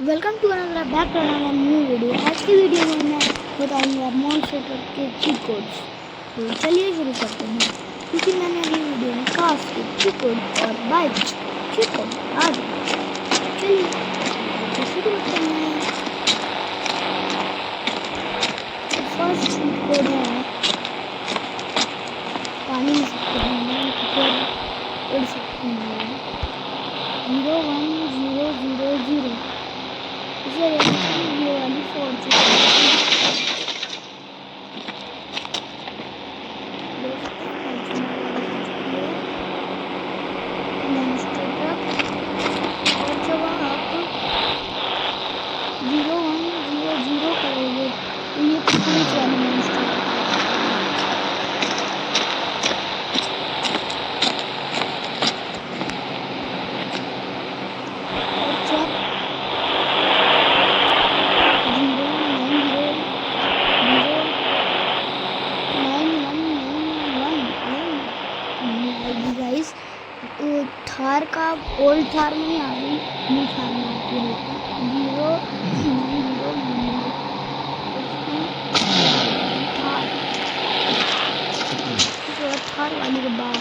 Welcome to another back to another new video. आज की video में मैं बताऊंगा मॉन्स्टर ट्रक के चीट कोड्स। तो चलिए शुरू करते हैं, क्योंकि मैंने अगली वीडियो में कार्स के चीट कोड और बाइक्स के चीट कोड आ गए। चलिए तो शुरू करते हैं। फर्स्ट चीट कोड है पानी में सकते हैं, उड़ सकते हैं 01000। इसे ये वाली फॉर्चून मॉन्स्टर ट्रक। और जब आप 0100 करोगे तो ये पुलिस वाली मॉन्स्टर ट्रक थार का ओल्ड थार में नहीं आ रही, न्यू थार में आती है 090 थार वाली के बाद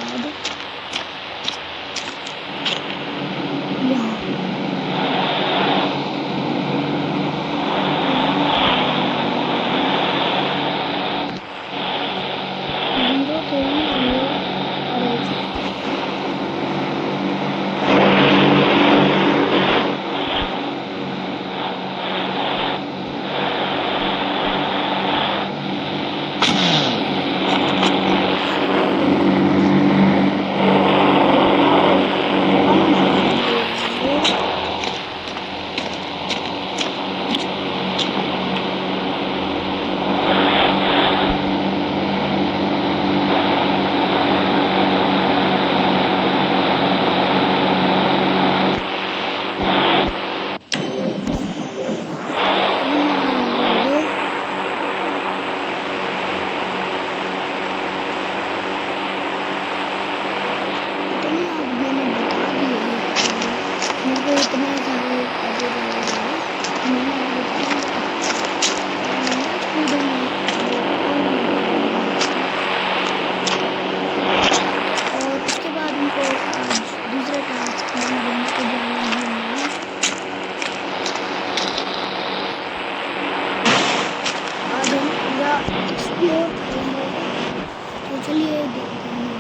तो चलिए देखते हैं।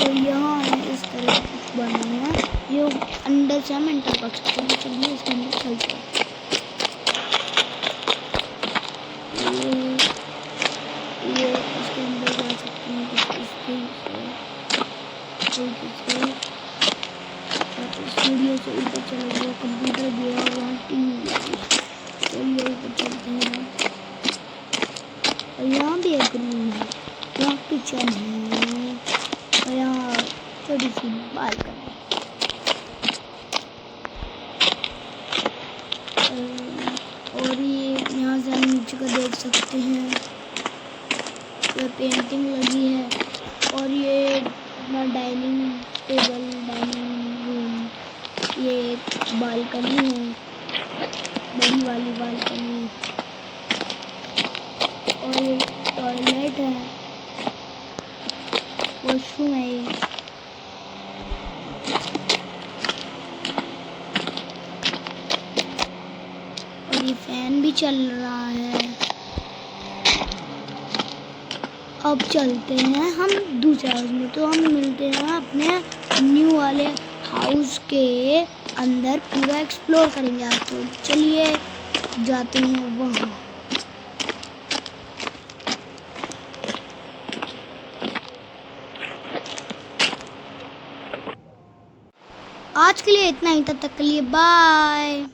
तो यहाँ इस तरह से कुछ बना है, ये अंदर से हम एंटर कर सकते हैं। चलिए इसके अंदर चलते हैं। ये इसके अंदर जा सकते हैं कुछ इसके सीढ़ियों से ऊपर चलेंगे, कंप्यूटर गया वहाँ टीवी। चलिए ऊपर चलते हैं। और यहाँ भी एक रूम है, यहाँ किचन है और यहाँ छोटी सी बालकनी। और ये यहाँ से हम नीचे को देख सकते हैं, ये पेंटिंग लगी है। और ये अपना डाइनिंग टेबल, डाइनिंग रूम, ये बालकनी है, बड़ी वाली बालकनी। और ये टॉयलेट है, वॉशरूम है ये। और ये फैन भी चल रहा है। अब चलते हैं हम दूसरे हाउस में, तो हम मिलते हैं अपने न्यू वाले हाउस के अंदर। पूरा एक्सप्लोर करेंगे आज, तो चलिए जाते हैं वहाँ। आज के लिए इतना ही, तब तक के लिए बाय।